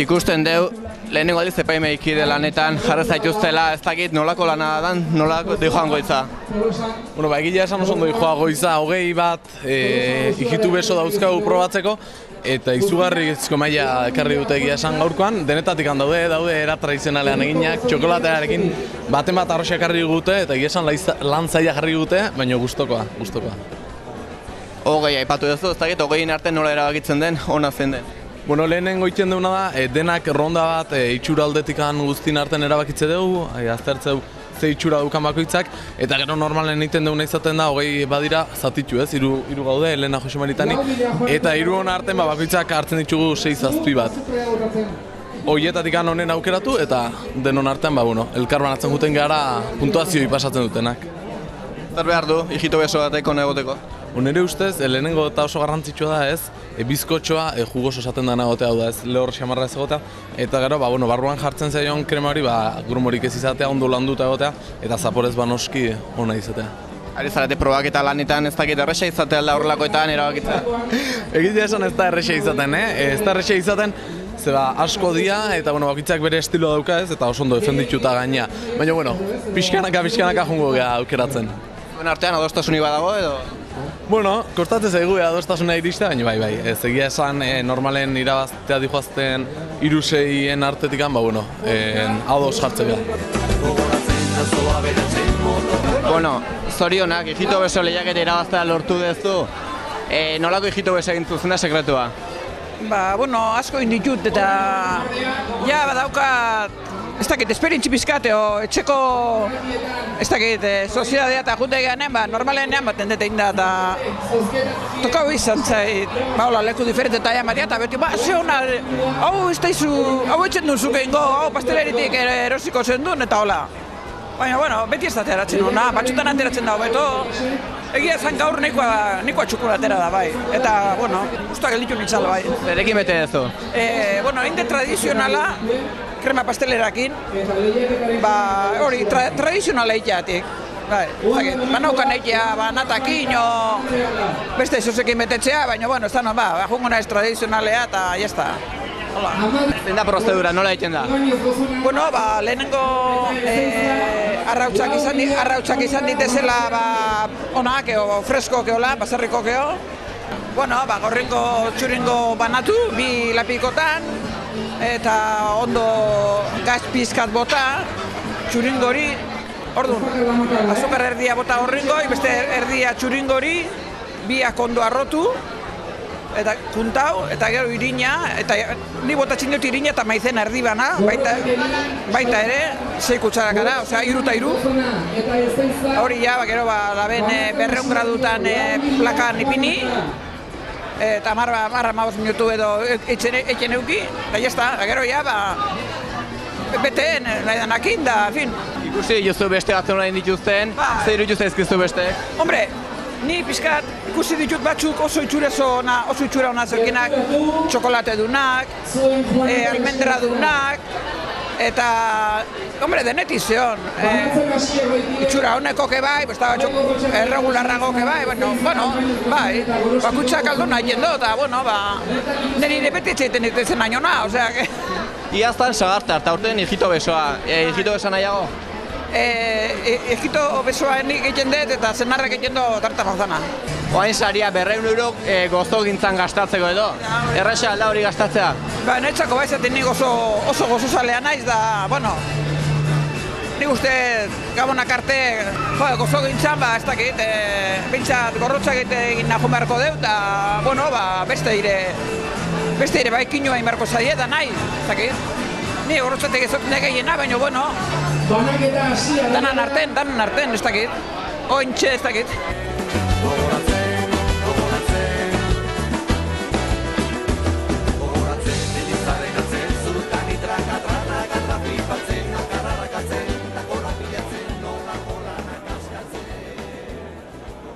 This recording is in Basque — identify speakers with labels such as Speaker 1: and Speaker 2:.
Speaker 1: Ikusten deu, lehenengo aldiz epaimaikide lanetan jarri zaituztela, ez dakit nolako lana dan, nolako joan goitza?
Speaker 2: Bueno, egia esan oso ondo joa goiza, 21 bat hijitu beso dauzkagu probatzeko, eta izugarrizko maila ekarri dute egia esan gaurkoan, denetatik daude era tradizionalean eginak, txokolatearekin baten bat arroxa ekarri dute, eta egia esan lan zaila jarri dute, baina gustokoa.
Speaker 1: Hogei aipatu duzu, ez dakit, hogein arte nola erabakitzen den, ona zen den?
Speaker 2: Bueno, lehenengo egiten deuna da, denak ronda bat itxura aldetikan guztin artean erabakitze dugu, aztertzeu ze itxura dukan bakoitzak, eta gero normalen egiten deuna izaten da, hogei badira zatitxu ez, hiru gaude, Elena Jose Maritani, eta hiru hona artean bakoitzak hartzen ditugu 6 bat. Hoietatik honen aukeratu, eta denon artean, elkar banatzen guten gara puntuazioi pasatzen dutenak.
Speaker 1: Zer behar du, hijito beso bateko negoteko?
Speaker 2: Nire ustez, lehenengo eta oso garrantzitsua da ez, bizkotxoa jugoso esaten dena egotea hau da ez, lehor xamarra ez egotea, eta gero, barruan jartzen zaion krema hori, grumorik ez izatea, ondo landuta egotea, eta zaporez noski ona izatea.
Speaker 1: Ari zarete probaketa lanetan ez dakit erresa izatea alda horrelakoetan erabakitzea?
Speaker 2: Egitea esan ez da erresa izaten, ez da erresa izaten, zeba asko dia, eta bakitzak bere estiloa dauka ez, eta oso ondo defendituta gaina. Baina, pixkanaka jungo gara aukeratzen.
Speaker 1: Zuen artean adostasunik badago edo?
Speaker 2: Bueno, kostatzen zaigu adostasuna iristea, baina bai, ez egia esan normalen irabaztea dihoazten 3-6 artetikan, ados jartze gara.
Speaker 1: Bueno, zorionak, hijito beso lehiaketa irabaztea lortu dezu, nolako hijito beso egin zuzen da sekretua?
Speaker 3: Asko inditut eta ja badaukat, ez dakit, esperientzi pizkat, etxeko, ez dakit, soziedadea eta jute eganen, normalenean baten dut egin da, eta tokau izan zait, leku diferente eta ematea, eta beti, ze hona, hau ez daizu, hau etxen duzuk egingo, hau pasteleritik erosiko zen duen, eta hola. Baina, beti ez da ateratzen hona, batxutan ateratzen da hobeto, egia esan gaur nikoa txokolatera da, bai, eta, guztuak gelditu nintzal, bai.
Speaker 1: Zerekin bete dezu?
Speaker 3: Inde tradizionala, krema pastelerakin, hori, tradizionala egiteatik. Banaukan egitea, natakin, beste zozekin betetzea, baina, ez da, jungo naiz tradizionalea eta jazta.
Speaker 1: Zein da prozedura, nola egiten da?
Speaker 3: Lehenengo arrautzak izan ditezela onak, fresko keola, basarriko keo. Gorringo txuringo banatu, 2 lapikotan, eta ondo gaz pizkat bota, txuringori, orduan, azukar erdia bota gorringoi, beste erdia txuringori, 2 ondo arrotu, eta kuntau, eta gero irina, eta ni botatzen dut irina eta maizena erdi bana, baita ere, 6 kutsarakara, osea, 3 eta 3. Hori ja, gero laben 200 gradutan plakan ipini, eta 10 minutu edo etxen euki, eta jazta, gero ja, beteen, nahi da, en fin.
Speaker 1: Ikusi dituzu beste batzen orain dituzten, zer iruditu zaizkizu beste?
Speaker 3: Hombre, ni pixkat ikusi ditut batzuk oso itxura ona zeukenak, txokolate dunak, almendra dunak, eta, hombre, denetik zeon. Itxura honeko ke bai, erregularrago ke bai, bai, bakutsak aldona egin do, eta, niri repetitze egiten ditezen nahiona, osea,
Speaker 1: Iaztan sagarte harta urten hijito besoa, hijito besoa nahiago?
Speaker 3: Hijito besoa egiten dut eta zenarrek egiten du tarta manzana.
Speaker 1: Oain saria 200 eurok gozo gintzan gastatzeko edo? Erresa alda hori gastatzea?
Speaker 3: Netzako baizaten nik oso gozozalea naiz da, nik uste gabonak arte gozo gintzan, ez dakit, bintzat gorrotzak egin nahon beharko dut, eta, beste ere bai kinua egin beharko zaie da nahi, ez dakit. Ni gorrotzatek ezoten egeina, baina, danan arten, ez dakit. Ointxe ez dakit.